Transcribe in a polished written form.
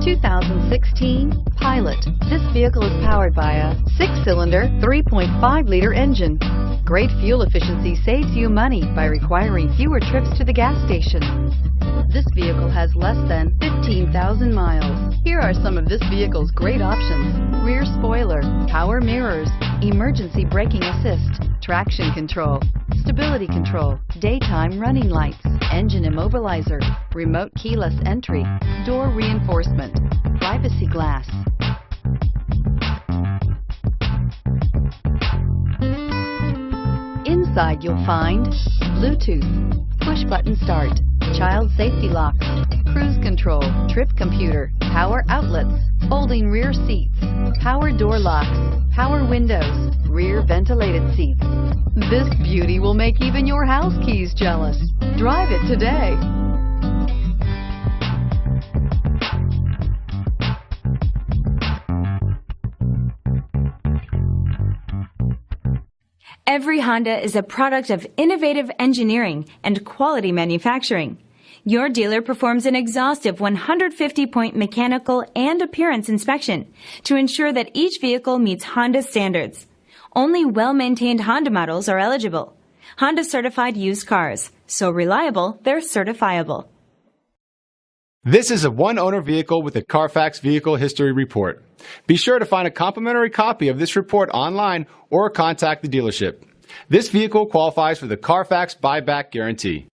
2016 Pilot. This vehicle is powered by a 6-cylinder, 3.5-liter engine. Great fuel efficiency saves you money by requiring fewer trips to the gas station. This vehicle has less than 15,000 miles. Here are some of this vehicle's great options: rear spoiler, power mirrors, emergency braking assist, traction control, stability control, daytime running lights, engine immobilizer, remote keyless entry, door reinforcement, privacy glass. Inside you'll find Bluetooth, push-button start, child safety locks, cruise control, trip computer, power outlets, folding rear seats, power door locks, power windows, rear ventilated seats. This beauty will make even your house keys jealous. Drive it today. Every Honda is a product of innovative engineering and quality manufacturing. Your dealer performs an exhaustive 150-point mechanical and appearance inspection to ensure that each vehicle meets Honda standards. Only well-maintained Honda models are eligible. Honda certified used cars, so reliable they're certifiable. This is a one-owner vehicle with a CARFAX Vehicle History Report. Be sure to find a complimentary copy of this report online or contact the dealership. This vehicle qualifies for the CARFAX Buyback Guarantee.